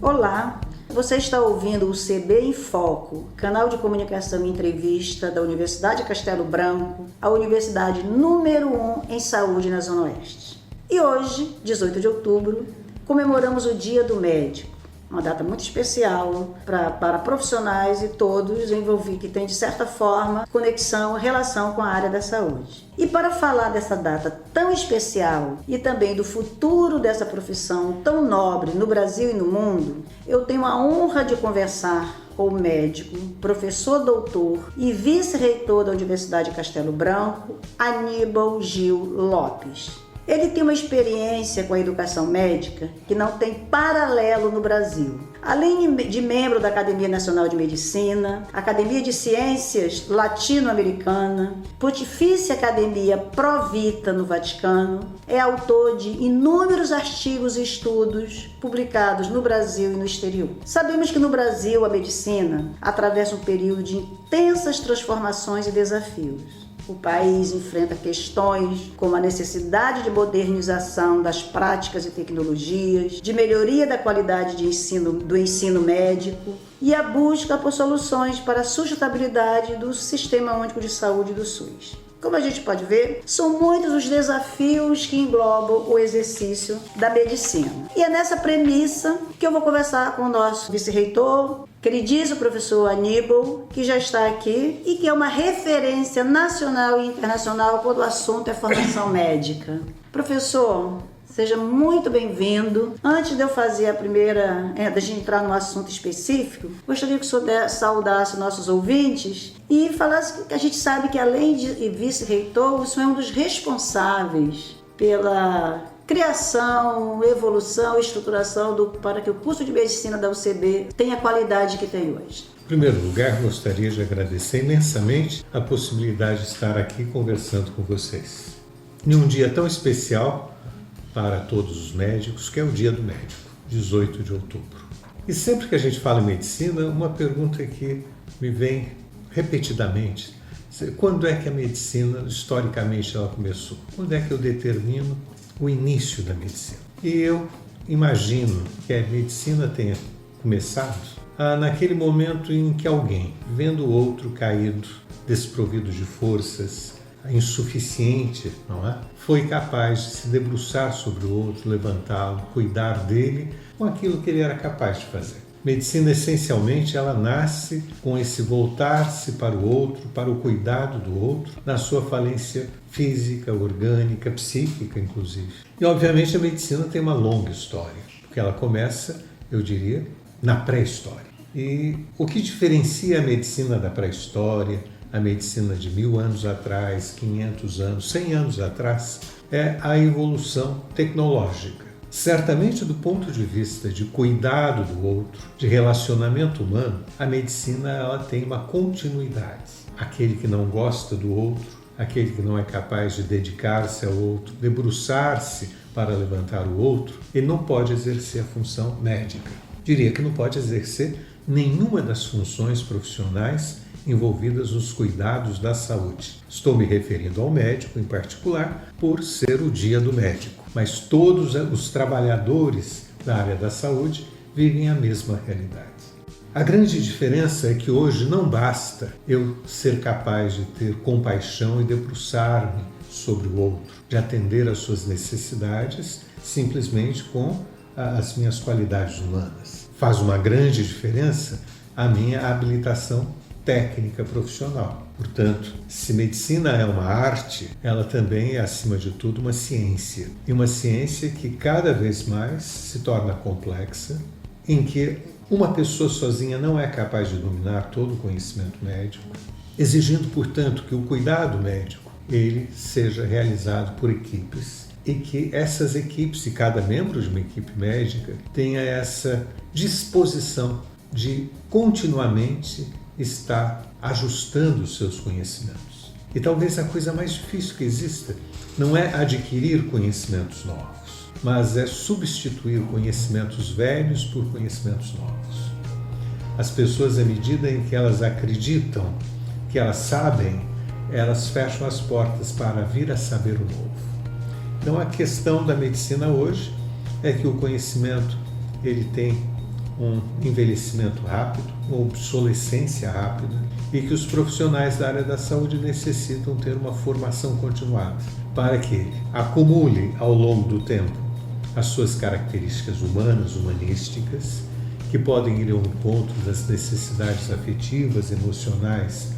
Olá, você está ouvindo o CB em Foco, canal de comunicação e entrevista da Universidade Castelo Branco, a universidade número 1 em saúde na Zona Oeste. E hoje, 18 de outubro, comemoramos o Dia do Médico, uma data muito especial para profissionais e todos envolvidos que têm, de certa forma, conexão, relação com a área da saúde. E para falar dessa data tão especial e também do futuro dessa profissão tão nobre no Brasil e no mundo, eu tenho a honra de conversar com o médico, professor doutor e vice-reitor da Universidade Castelo Branco, Aníbal Gil Lopes. Ele tem uma experiência com a educação médica que não tem paralelo no Brasil. Além de membro da Academia Nacional de Medicina, Academia de Ciências Latino-Americana, Pontifícia Academia Pro Vita no Vaticano, é autor de inúmeros artigos e estudos publicados no Brasil e no exterior. Sabemos que no Brasil a medicina atravessa um período de intensas transformações e desafios. O país enfrenta questões como a necessidade de modernização das práticas e tecnologias, de melhoria da qualidade do ensino médico e a busca por soluções para a sustentabilidade do Sistema Único de Saúde do SUS. Como a gente pode ver, são muitos os desafios que englobam o exercício da medicina. E é nessa premissa que eu vou conversar com o nosso vice-reitor, queridíssimo professor Aníbal, que já está aqui e que é uma referência nacional e internacional quando o assunto é formação médica. Professor, seja muito bem-vindo. Antes de eu fazer a primeira, da gente entrar no assunto específico, gostaria que o senhor saudasse nossos ouvintes e falasse que a gente sabe que, além de vice-reitor, o senhor é um dos responsáveis pela criação, evolução e estruturação para que o curso de medicina da UCB tenha a qualidade que tem hoje. Em primeiro lugar, gostaria de agradecer imensamente a possibilidade de estar aqui conversando com vocês. Em um dia tão especial para todos os médicos, que é o Dia do Médico, 18 de outubro. E sempre que a gente fala em medicina, uma pergunta que me vem repetidamente: quando é que a medicina, historicamente, ela começou? Quando é que eu determino o início da medicina? E eu imagino que a medicina tenha começado naquele momento em que alguém, vendo o outro caído, desprovido de forças, insuficiente, não é? Foi capaz de se debruçar sobre o outro, levantá-lo, cuidar dele com aquilo que ele era capaz de fazer. Medicina, essencialmente, ela nasce com esse voltar-se para o outro, para o cuidado do outro, na sua falência física, orgânica, psíquica, inclusive. E, obviamente, a medicina tem uma longa história, porque ela começa, eu diria, na pré-história. E o que diferencia a medicina da pré-história, a medicina de 1000 anos atrás, 500 anos, 100 anos atrás, é a evolução tecnológica. Certamente, do ponto de vista de cuidado do outro, de relacionamento humano, a medicina ela tem uma continuidade. Aquele que não gosta do outro, aquele que não é capaz de dedicar-se ao outro, debruçar-se para levantar o outro, ele não pode exercer a função médica. Diria que não pode exercer nenhuma das funções profissionais envolvidas nos cuidados da saúde. Estou me referindo ao médico em particular, por ser o Dia do Médico. Mas todos os trabalhadores da área da saúde vivem a mesma realidade. A grande diferença é que hoje não basta eu ser capaz de ter compaixão e debruçar-me sobre o outro, de atender às suas necessidades simplesmente com as minhas qualidades humanas. Faz uma grande diferença a minha habilitação técnica profissional. Portanto, se medicina é uma arte, ela também é, acima de tudo, uma ciência. E uma ciência que cada vez mais se torna complexa, em que uma pessoa sozinha não é capaz de dominar todo o conhecimento médico, exigindo, portanto, que o cuidado médico ele seja realizado por equipes e que essas equipes, e cada membro de uma equipe médica, tenha essa disposição de continuamente estar ajustando os seus conhecimentos. E talvez a coisa mais difícil que exista não é adquirir conhecimentos novos, mas é substituir conhecimentos velhos por conhecimentos novos. As pessoas, à medida em que elas acreditam que elas sabem, elas fecham as portas para vir a saber o novo. Então a questão da medicina hoje é que o conhecimento ele tem um envelhecimento rápido, uma obsolescência rápida e que os profissionais da área da saúde necessitam ter uma formação continuada para que acumule ao longo do tempo as suas características humanas, humanísticas, que podem ir ao encontro das necessidades afetivas, emocionais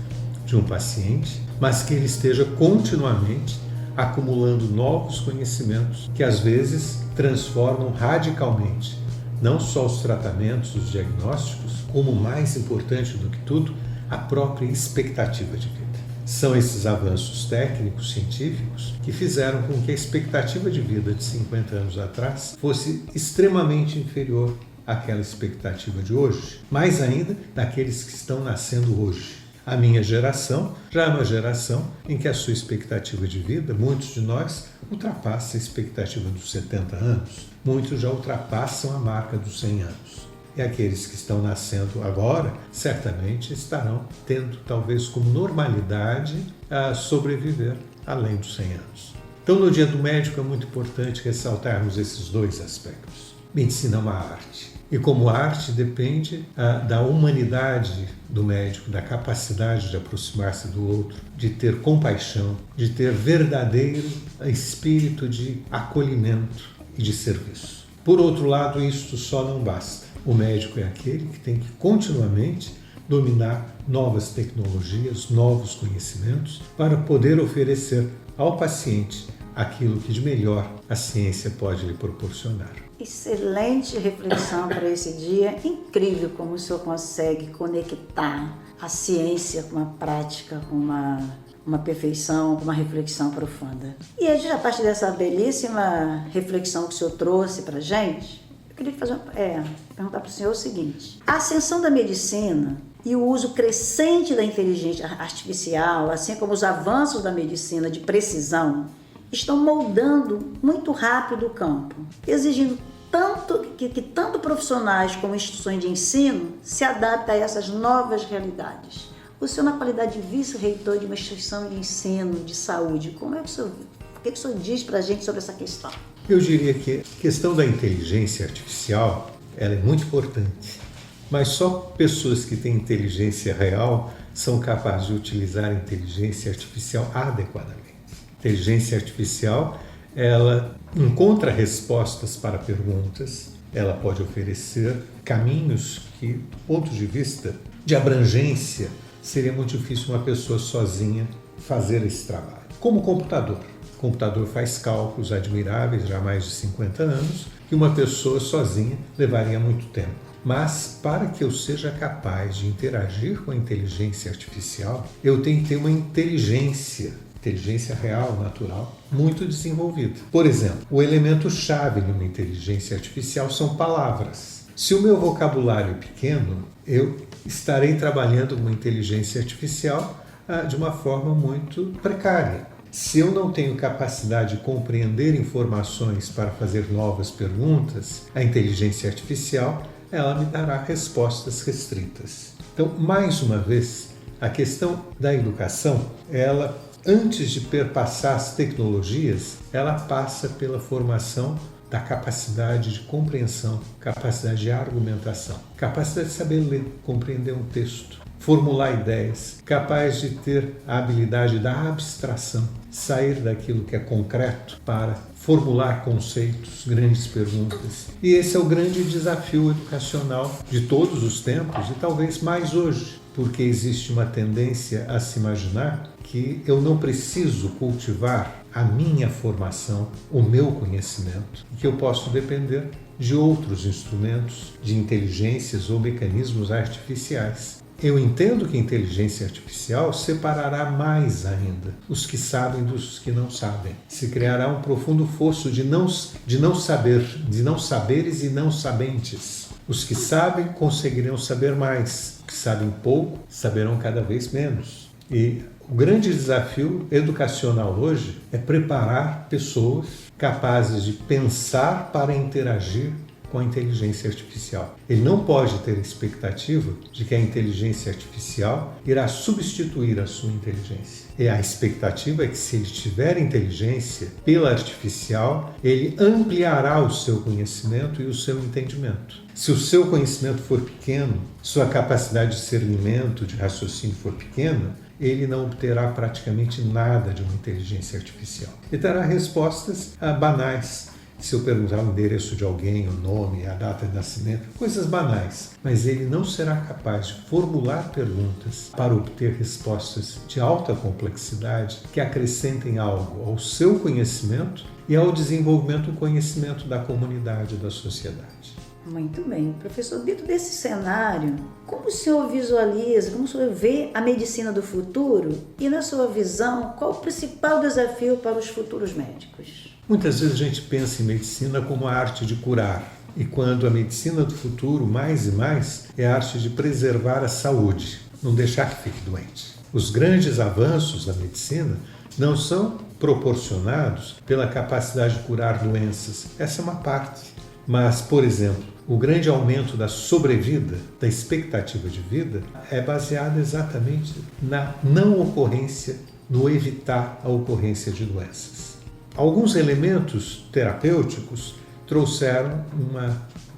de um paciente, mas que ele esteja continuamente acumulando novos conhecimentos que às vezes transformam radicalmente não só os tratamentos, os diagnósticos, como mais importante do que tudo, a própria expectativa de vida. São esses avanços técnicos, científicos, que fizeram com que a expectativa de vida de 50 anos atrás fosse extremamente inferior àquela expectativa de hoje, mais ainda daqueles que estão nascendo hoje. A minha geração já é uma geração em que a sua expectativa de vida, muitos de nós, ultrapassa a expectativa dos 70 anos. Muitos já ultrapassam a marca dos 100 anos. E aqueles que estão nascendo agora, certamente estarão tendo, talvez como normalidade, a sobreviver além dos 100 anos. Então, no Dia do Médico, é muito importante ressaltarmos esses dois aspectos. Medicina é uma arte. E como arte depende da humanidade do médico, da capacidade de aproximar-se do outro, de ter compaixão, de ter verdadeiro espírito de acolhimento e de serviço. Por outro lado, isto só não basta. O médico é aquele que tem que continuamente dominar novas tecnologias, novos conhecimentos, para poder oferecer ao paciente aquilo que de melhor a ciência pode lhe proporcionar. Excelente reflexão para esse dia. Incrível como o senhor consegue conectar a ciência com a prática, com uma perfeição, com uma reflexão profunda. E a partir dessa belíssima reflexão que o senhor trouxe para a gente, eu queria perguntar para o senhor o seguinte: a ascensão da medicina e o uso crescente da inteligência artificial, assim como os avanços da medicina de precisão, estão moldando muito rápido o campo, exigindo que tanto profissionais como instituições de ensino se adaptem a essas novas realidades. O senhor, na qualidade de vice-reitor de uma instituição de ensino de saúde, o que o senhor diz para a gente sobre essa questão? Eu diria que a questão da inteligência artificial ela é muito importante, mas só pessoas que têm inteligência real são capazes de utilizar a inteligência artificial adequadamente. Inteligência artificial, ela encontra respostas para perguntas, ela pode oferecer caminhos que, do ponto de vista de abrangência, seria muito difícil uma pessoa sozinha fazer esse trabalho. Como o computador. O computador faz cálculos admiráveis já há mais de 50 anos, que uma pessoa sozinha levaria muito tempo. Mas, para que eu seja capaz de interagir com a inteligência artificial, eu tenho que ter uma inteligência real, natural, muito desenvolvida. Por exemplo, o elemento-chave de uma inteligência artificial são palavras. Se o meu vocabulário é pequeno, eu estarei trabalhando com uma inteligência artificial de uma forma muito precária. Se eu não tenho capacidade de compreender informações para fazer novas perguntas, a inteligência artificial ela me dará respostas restritas. Então, mais uma vez, a questão da educação, ela antes de perpassar as tecnologias, ela passa pela formação da capacidade de compreensão, capacidade de argumentação, capacidade de saber ler, compreender um texto, formular ideias, capaz de ter a habilidade da abstração, sair daquilo que é concreto para formular conceitos, grandes perguntas. E esse é o grande desafio educacional de todos os tempos e talvez mais hoje, porque existe uma tendência a se imaginar que eu não preciso cultivar a minha formação, o meu conhecimento, e que eu posso depender de outros instrumentos, de inteligências ou mecanismos artificiais. Eu entendo que a inteligência artificial separará mais ainda os que sabem dos que não sabem. Se criará um profundo fosso de não saberes e não sabentes. Os que sabem conseguirão saber mais, os que sabem pouco saberão cada vez menos. E o grande desafio educacional hoje é preparar pessoas capazes de pensar para interagir com a inteligência artificial. Ele não pode ter a expectativa de que a inteligência artificial irá substituir a sua inteligência. E a expectativa é que, se ele tiver inteligência pela artificial, ele ampliará o seu conhecimento e o seu entendimento. Se o seu conhecimento for pequeno, sua capacidade de discernimento, de raciocínio for pequena, ele não obterá praticamente nada de uma inteligência artificial. Ele terá respostas banais. Se eu perguntar o endereço de alguém, o nome, a data de nascimento, coisas banais. Mas ele não será capaz de formular perguntas para obter respostas de alta complexidade que acrescentem algo ao seu conhecimento e ao desenvolvimento do conhecimento da comunidade, da sociedade. Muito bem. Professor, dentro desse cenário, como o senhor visualiza, como o senhor vê a medicina do futuro e, na sua visão, qual o principal desafio para os futuros médicos? Muitas vezes a gente pensa em medicina como a arte de curar. E quando a medicina do futuro, mais e mais, é a arte de preservar a saúde, não deixar que fique doente. Os grandes avanços da medicina não são proporcionados pela capacidade de curar doenças. Essa é uma parte. Mas, por exemplo, o grande aumento da sobrevida, da expectativa de vida, é baseado exatamente na não ocorrência, no evitar a ocorrência de doenças. Alguns elementos terapêuticos trouxeram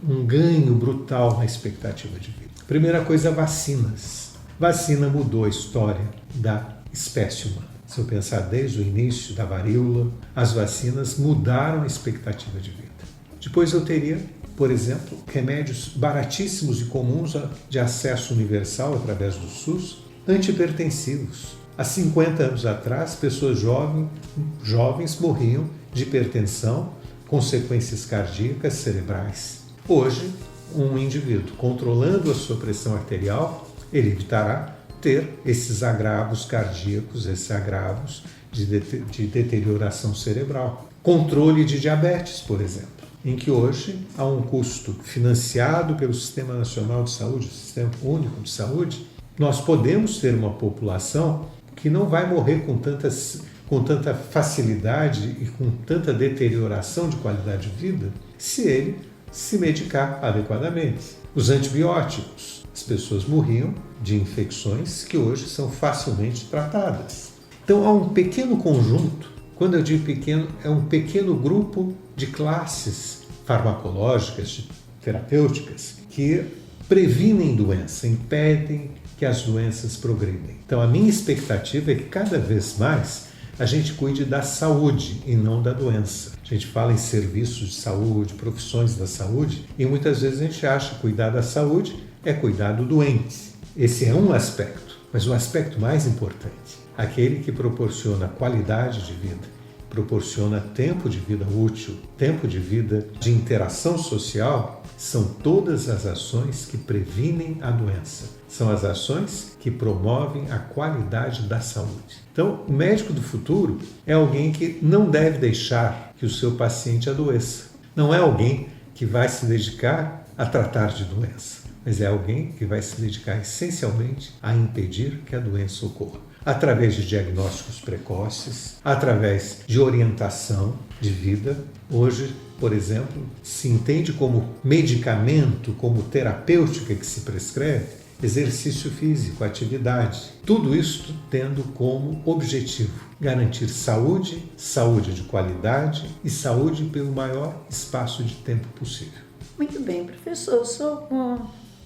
um ganho brutal na expectativa de vida. Primeira coisa, vacinas. Vacina mudou a história da espécie humana. Se eu pensar desde o início da varíola, as vacinas mudaram a expectativa de vida. Depois eu teria, por exemplo, remédios baratíssimos e comuns de acesso universal através do SUS, antihipertensivos. Há 50 anos atrás, pessoas jovens morriam de hipertensão, consequências cardíacas cerebrais. Hoje, um indivíduo controlando a sua pressão arterial, ele evitará ter esses agravos cardíacos, esses agravos de deterioração cerebral. Controle de diabetes, por exemplo, em que hoje há um custo financiado pelo Sistema Nacional de Saúde, o Sistema Único de Saúde. Nós podemos ter uma população que não vai morrer com tanta facilidade e com tanta deterioração de qualidade de vida se ele se medicar adequadamente. Os antibióticos, as pessoas morriam de infecções que hoje são facilmente tratadas. Então há um pequeno conjunto, quando eu digo pequeno, é um pequeno grupo de classes farmacológicas, terapêuticas, que previnem doença, impedem que as doenças progridem. Então a minha expectativa é que cada vez mais a gente cuide da saúde e não da doença. A gente fala em serviços de saúde, profissões da saúde, e muitas vezes a gente acha que cuidar da saúde é cuidar do doente. Esse é um aspecto, mas o aspecto mais importante, aquele que proporciona qualidade de vida, proporciona tempo de vida útil, tempo de vida de interação social, são todas as ações que previnem a doença. São as ações que promovem a qualidade da saúde. Então, o médico do futuro é alguém que não deve deixar que o seu paciente adoeça. Não é alguém que vai se dedicar a tratar de doença, mas é alguém que vai se dedicar essencialmente a impedir que a doença ocorra. Através de diagnósticos precoces, através de orientação de vida. Hoje, por exemplo, se entende como medicamento, como terapêutica que se prescreve, exercício físico, atividade. Tudo isso tendo como objetivo garantir saúde, saúde de qualidade e saúde pelo maior espaço de tempo possível. Muito bem, professor. O senhor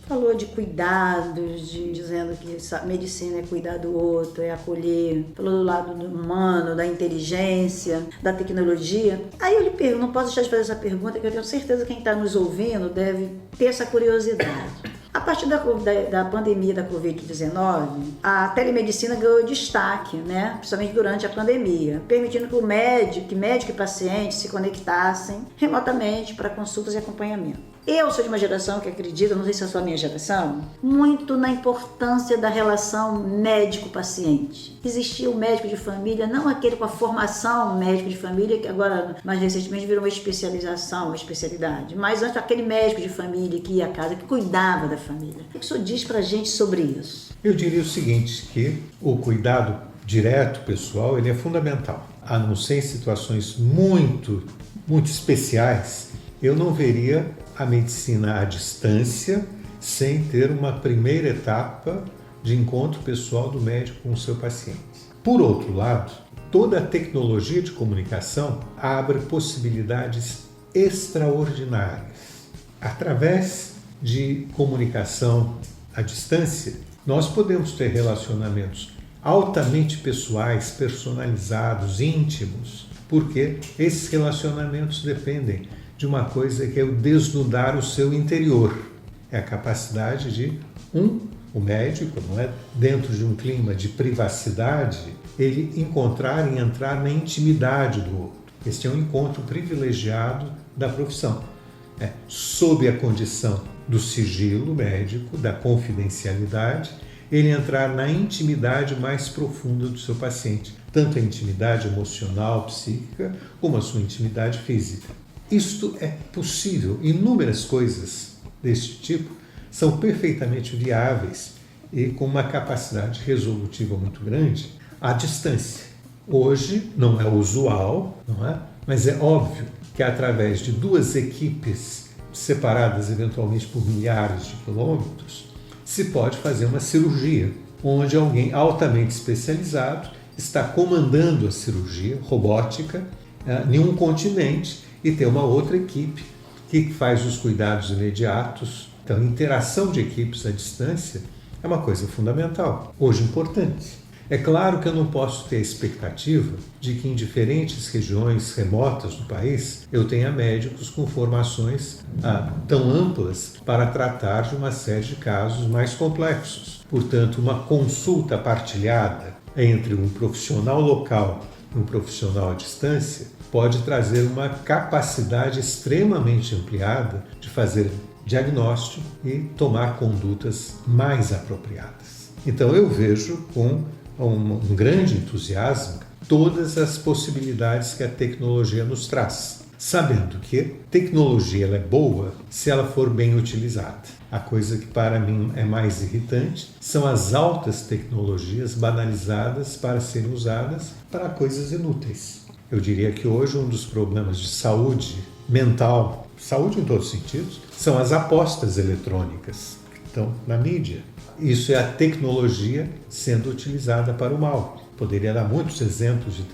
falou de cuidados, dizendo que medicina é cuidar do outro, é acolher, falou do lado humano, da inteligência, da tecnologia. Aí eu lhe pergunto, não posso deixar de fazer essa pergunta, que eu tenho certeza que quem está nos ouvindo deve ter essa curiosidade. A partir da pandemia da Covid-19, a telemedicina ganhou destaque, né? Principalmente durante a pandemia, permitindo que médico e paciente se conectassem remotamente para consultas e acompanhamento. Eu sou de uma geração que acredita, não sei se é só a minha geração, muito na importância da relação médico-paciente. Existia o médico de família, não aquele com a formação médico de família, que agora, mais recentemente, virou uma especialização, uma especialidade, mas antes aquele médico de família que ia à casa, que cuidava da família. O que o senhor diz pra gente sobre isso? Eu diria o seguinte, que o cuidado direto, pessoal, ele é fundamental. A não ser em situações muito especiais, eu não veria a medicina à distância sem ter uma primeira etapa de encontro pessoal do médico com o seu paciente. Por outro lado, toda a tecnologia de comunicação abre possibilidades extraordinárias. Através de comunicação à distância, nós podemos ter relacionamentos altamente pessoais, personalizados, íntimos, porque esses relacionamentos dependem de uma coisa que é o desnudar o seu interior. É a capacidade de o médico, não é, dentro de um clima de privacidade, ele encontrar e entrar na intimidade do outro. Este é um encontro privilegiado da profissão, sob a condição do sigilo médico, da confidencialidade, ele entrar na intimidade mais profunda do seu paciente, tanto a intimidade emocional, psíquica, como a sua intimidade física. Isto é possível. Inúmeras coisas deste tipo são perfeitamente viáveis e com uma capacidade resolutiva muito grande à distância. Hoje não é usual, não é? Mas é óbvio que através de duas equipes separadas eventualmente por milhares de quilômetros, se pode fazer uma cirurgia, onde alguém altamente especializado está comandando a cirurgia robótica em um continente e tem uma outra equipe que faz os cuidados imediatos. Então, a interação de equipes à distância é uma coisa fundamental, hoje importante. É claro que eu não posso ter a expectativa de que em diferentes regiões remotas do país eu tenha médicos com formações tão amplas para tratar de uma série de casos mais complexos. Portanto, uma consulta partilhada entre um profissional local e um profissional à distância pode trazer uma capacidade extremamente ampliada de fazer diagnóstico e tomar condutas mais apropriadas. Então eu vejo com um grande entusiasmo todas as possibilidades que a tecnologia nos traz, sabendo que tecnologia ela é boa se ela for bem utilizada. A coisa que para mim é mais irritante são as altas tecnologias banalizadas para serem usadas para coisas inúteis. Eu diria que hoje um dos problemas de saúde mental, saúde em todos os sentidos, são as apostas eletrônicas que estão na mídia. Isso é a tecnologia sendo utilizada para o mal. Poderia dar muitos exemplos de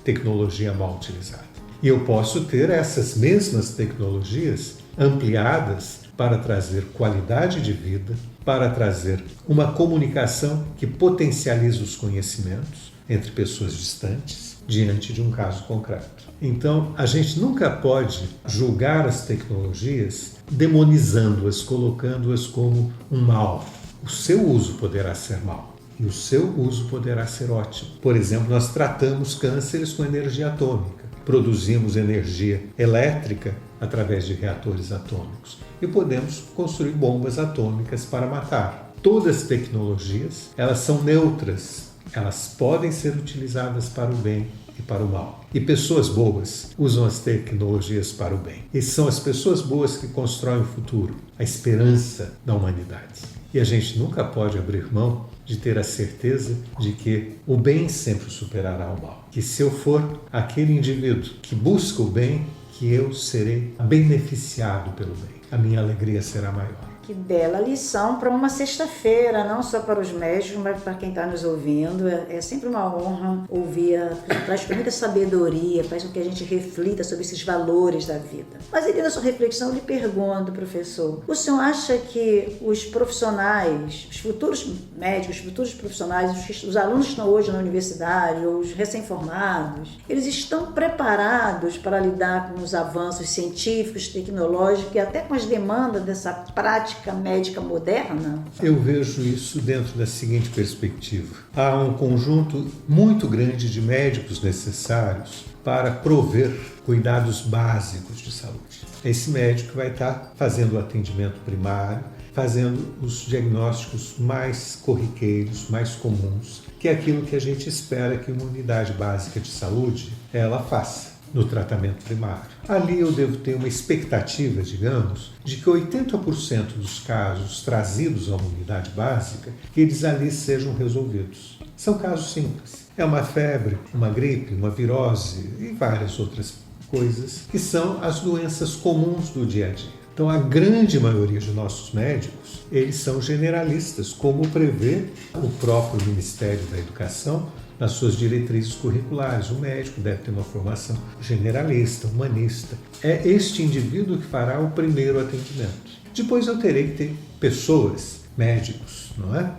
tecnologia mal utilizada. E eu posso ter essas mesmas tecnologias ampliadas para trazer qualidade de vida, para trazer uma comunicação que potencializa os conhecimentos entre pessoas distantes diante de um caso concreto. Então, a gente nunca pode julgar as tecnologias demonizando-as, colocando-as como um mal. O seu uso poderá ser mau e o seu uso poderá ser ótimo. Por exemplo, nós tratamos cânceres com energia atômica, produzimos energia elétrica através de reatores atômicos e podemos construir bombas atômicas para matar. Todas as tecnologias, elas são neutras, elas podem ser utilizadas para o bem e para o mal. E pessoas boas usam as tecnologias para o bem. E são as pessoas boas que constroem o futuro, a esperança da humanidade. E a gente nunca pode abrir mão de ter a certeza de que o bem sempre superará o mal. Que se eu for aquele indivíduo que busca o bem, que eu serei beneficiado pelo bem. A minha alegria será maior. Que bela lição para uma sexta-feira, não só para os médicos, mas para quem está nos ouvindo. É sempre uma honra ouvir, traz muita sabedoria, faz com que a gente reflita sobre esses valores da vida. Mas aí, na sua reflexão, eu lhe pergunto, professor, o senhor acha que os profissionais, os futuros médicos, os futuros profissionais, os alunos que estão hoje na universidade, ou os recém-formados, eles estão preparados para lidar com os avanços científicos, tecnológicos e até com as demandas dessa prática médica moderna? Eu vejo isso dentro da seguinte perspectiva. Há um conjunto muito grande de médicos necessários para prover cuidados básicos de saúde. Esse médico vai estar fazendo o atendimento primário, fazendo os diagnósticos mais corriqueiros, mais comuns, que é aquilo que a gente espera que uma unidade básica de saúde ela faça no tratamento primário. Ali eu devo ter uma expectativa, digamos, de que 80% dos casos trazidos a uma unidade básica, que eles ali sejam resolvidos. São casos simples. É uma febre, uma gripe, uma virose e várias outras coisas que são as doenças comuns do dia a dia. Então, a grande maioria de nossos médicos, eles são generalistas, como prevê o próprio Ministério da Educação nas suas diretrizes curriculares. O médico deve ter uma formação generalista, humanista. É este indivíduo que fará o primeiro atendimento. Depois eu terei que ter pessoas, médicos, não é?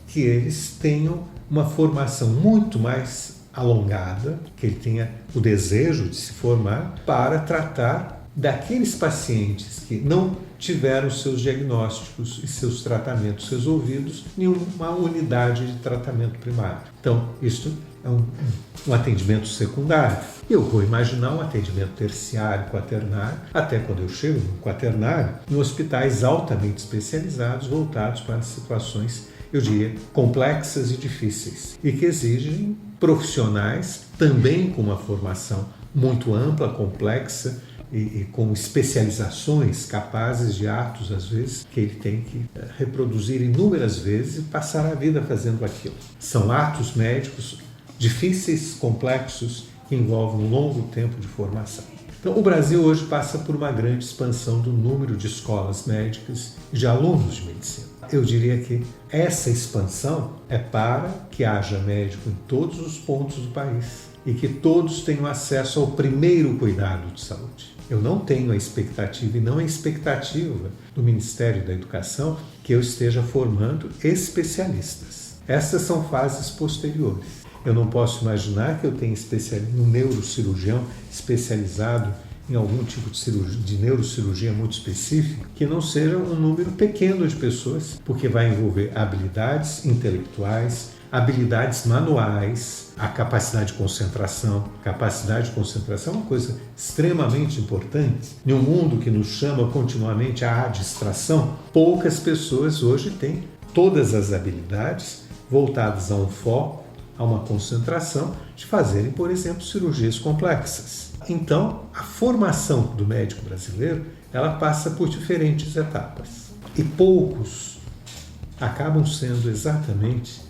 Que eles tenham uma formação muito mais alongada, que ele tenha o desejo de se formar para tratar daqueles pacientes que não tiveram seus diagnósticos e seus tratamentos resolvidos em uma unidade de tratamento primário. Então, isso é um atendimento secundário. Eu vou imaginar um atendimento terciário, quaternário, até quando eu chego no quaternário, em hospitais altamente especializados, voltados para situações, eu diria, complexas e difíceis, e que exigem profissionais também com uma formação muito ampla, complexa, e com especializações capazes de atos, às vezes, que ele tem que reproduzir inúmeras vezes e passar a vida fazendo aquilo. São atos médicos difíceis, complexos, que envolvem um longo tempo de formação. Então, o Brasil hoje passa por uma grande expansão do número de escolas médicas e de alunos de medicina. Eu diria que essa expansão é para que haja médico em todos os pontos do país e que todos tenham acesso ao primeiro cuidado de saúde. Eu não tenho a expectativa, e não é expectativa do Ministério da Educação, que eu esteja formando especialistas. Essas são fases posteriores. Eu não posso imaginar que eu tenha um neurocirurgião especializado em algum tipo de neurocirurgia muito específica, que não seja um número pequeno de pessoas, porque vai envolver habilidades intelectuais, habilidades manuais, a capacidade de concentração. Capacidade de concentração é uma coisa extremamente importante. Em um mundo que nos chama continuamente à distração, poucas pessoas hoje têm todas as habilidades voltadas a um foco, a uma concentração, de fazerem, por exemplo, cirurgias complexas. Então, a formação do médico brasileiro, ela passa por diferentes etapas. E poucos acabam sendo exatamente,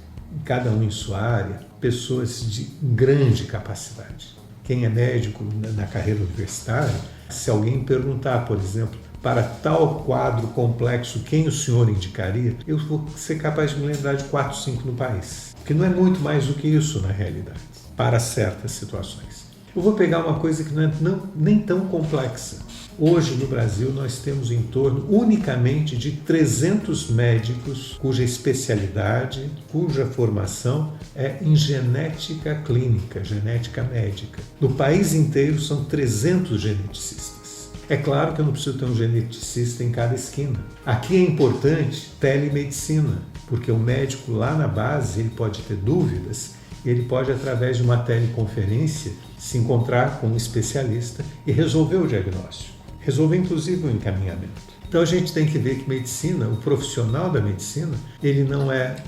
cada um em sua área, pessoas de grande capacidade. Quem é médico na carreira universitária, se alguém perguntar, por exemplo, para tal quadro complexo, quem o senhor indicaria? Eu vou ser capaz de me lembrar de 4, 5 no país. Que não é muito mais do que isso na realidade, para certas situações. Eu vou pegar uma coisa que não é nem tão complexa. Hoje no Brasil nós temos em torno unicamente de 300 médicos cuja especialidade, cuja formação é em genética clínica, genética médica. No país inteiro são 300 geneticistas. É claro que eu não preciso ter um geneticista em cada esquina. Aqui é importante telemedicina, porque o médico lá na base ele pode ter dúvidas, ele pode, através de uma teleconferência, se encontrar com um especialista e resolver o diagnóstico, resolver inclusive o encaminhamento. Então a gente tem que ver que medicina, o profissional da medicina, ele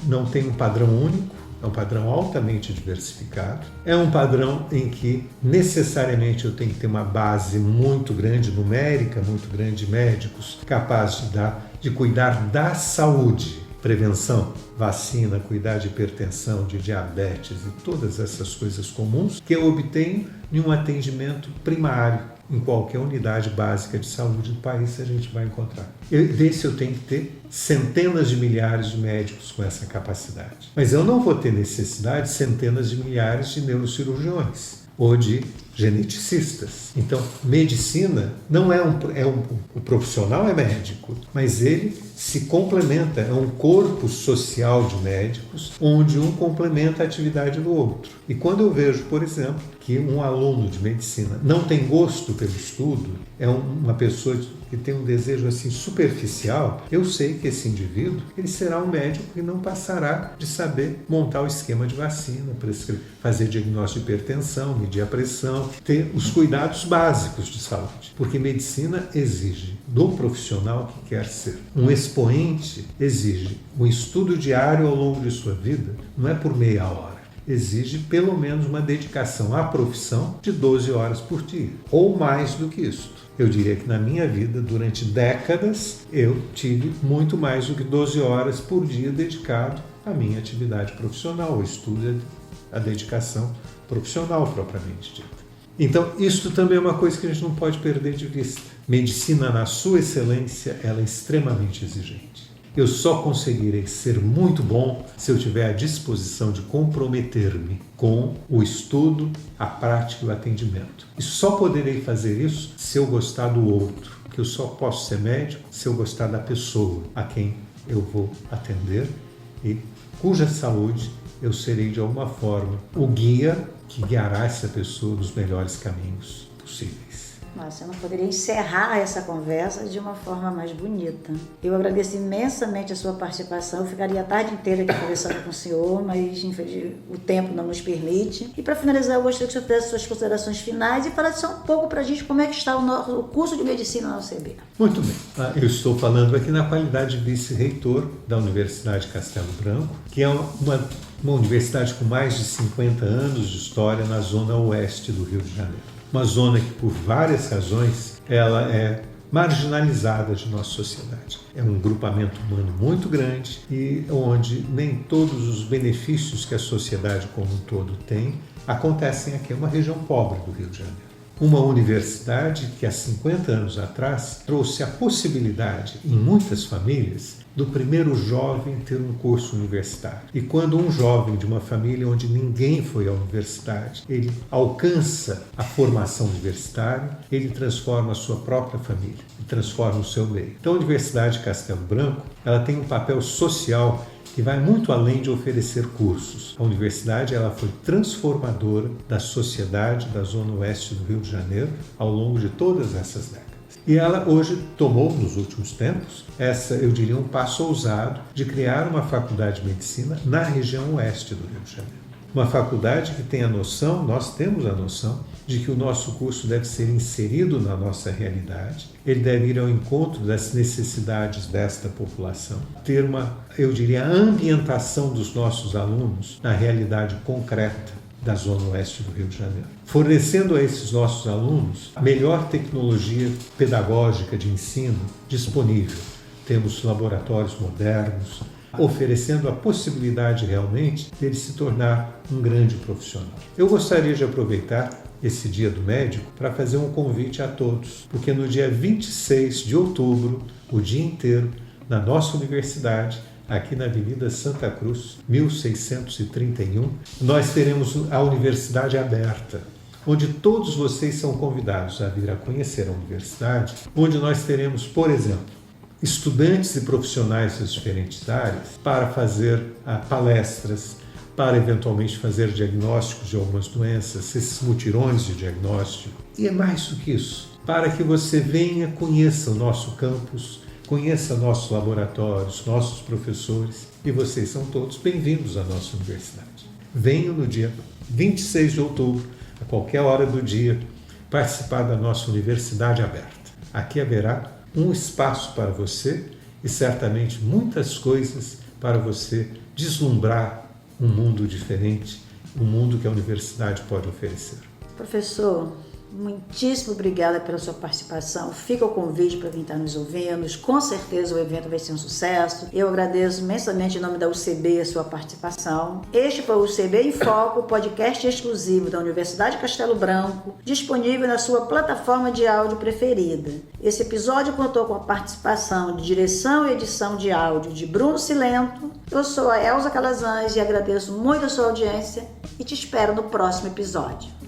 não tem um padrão único, é um padrão altamente diversificado, é um padrão em que necessariamente eu tenho que ter uma base muito grande, numérica, muito grande de médicos, capazes de cuidar da saúde, prevenção, vacina, cuidar de hipertensão, de diabetes e todas essas coisas comuns que eu obtenho em um atendimento primário. Em qualquer unidade básica de saúde do país a gente vai encontrar. Desse eu tenho que ter centenas de milhares de médicos com essa capacidade. Mas eu não vou ter necessidade de centenas de milhares de neurocirurgiões ou de geneticistas. Então, medicina não o profissional é médico, mas ele se complementa, é um corpo social de médicos, onde um complementa a atividade do outro. E quando eu vejo, por exemplo, que um aluno de medicina não tem gosto pelo estudo, é uma pessoa que tem um desejo assim superficial, eu sei que esse indivíduo ele será um médico que não passará de saber montar o esquema de vacina, fazer diagnóstico de hipertensão, medir a pressão, ter os cuidados básicos de saúde. Porque medicina exige do profissional que quer ser um expoente, exige um estudo diário ao longo de sua vida, não é por meia hora. Exige pelo menos uma dedicação à profissão de 12 horas por dia, ou mais do que isso. Eu diria que na minha vida, durante décadas, eu tive muito mais do que 12 horas por dia dedicado à minha atividade profissional, ao estudo, à dedicação profissional propriamente dita. Então, isso também é uma coisa que a gente não pode perder de vista. Medicina, na sua excelência, ela é extremamente exigente. Eu só conseguirei ser muito bom se eu tiver a disposição de comprometer-me com o estudo, a prática e o atendimento. E só poderei fazer isso se eu gostar do outro, que eu só posso ser médico se eu gostar da pessoa a quem eu vou atender e cuja saúde eu serei de alguma forma o guia que guiará essa pessoa nos melhores caminhos possíveis. Nossa, eu não poderia encerrar essa conversa de uma forma mais bonita. Eu agradeço imensamente a sua participação. Eu ficaria a tarde inteira aqui conversando com o senhor, mas o tempo não nos permite. E para finalizar, eu gostaria que o senhor fizesse suas considerações finais e falasse um pouco para a gente como é que está o curso de medicina na UCB. Muito bem. Eu estou falando aqui na qualidade de vice-reitor da Universidade Castelo Branco, que é uma universidade com mais de 50 anos de história na zona oeste do Rio de Janeiro. Uma zona que, por várias razões, ela é marginalizada de nossa sociedade. É um grupamento humano muito grande e onde nem todos os benefícios que a sociedade como um todo tem acontecem aqui. É uma região pobre do Rio de Janeiro. Uma universidade que há 50 anos atrás trouxe a possibilidade, em muitas famílias, do primeiro jovem ter um curso universitário. E quando um jovem de uma família onde ninguém foi à universidade, ele alcança a formação universitária, ele transforma a sua própria família, e transforma o seu meio. Então a Universidade Castelo Branco, ela tem um papel social que vai muito além de oferecer cursos. A universidade ela foi transformadora da sociedade da Zona Oeste do Rio de Janeiro ao longo de todas essas décadas. E ela hoje tomou, nos últimos tempos, eu diria, um passo ousado de criar uma faculdade de medicina na região oeste do Rio de Janeiro. Uma faculdade que tem a noção, nós temos a noção, de que o nosso curso deve ser inserido na nossa realidade, ele deve ir ao encontro das necessidades desta população, ter eu diria, a ambientação dos nossos alunos na realidade concreta da Zona Oeste do Rio de Janeiro, fornecendo a esses nossos alunos a melhor tecnologia pedagógica de ensino disponível. Temos laboratórios modernos, oferecendo a possibilidade realmente de ele se tornar um grande profissional. Eu gostaria de aproveitar esse Dia do Médico para fazer um convite a todos, porque no dia 26 de outubro, o dia inteiro, na nossa universidade, aqui na Avenida Santa Cruz, 1631, nós teremos a universidade aberta, onde todos vocês são convidados a vir a conhecer a universidade, onde nós teremos, por exemplo, estudantes e profissionais das diferentes áreas para fazer palestras, para eventualmente fazer diagnósticos de algumas doenças, esses mutirões de diagnóstico. E é mais do que isso, para que você venha, conheça o nosso campus, conheça nossos laboratórios, nossos professores, e vocês são todos bem-vindos à nossa universidade. Venham no dia 26 de outubro, a qualquer hora do dia, participar da nossa universidade aberta. Aqui haverá um espaço para você e certamente muitas coisas para você deslumbrar um mundo diferente, um mundo que a universidade pode oferecer. Professor, muitíssimo obrigada pela sua participação. Fica o convite para quem está nos ouvindo. Com certeza o evento vai ser um sucesso. Eu agradeço imensamente em nome da UCB a sua participação. Este foi o UCB em Foco, podcast exclusivo da Universidade Castelo Branco, disponível na sua plataforma de áudio preferida. Esse episódio contou com a participação de direção e edição de áudio de Bruno Silento. Eu sou a Elza Calazans e agradeço muito a sua audiência e te espero no próximo episódio.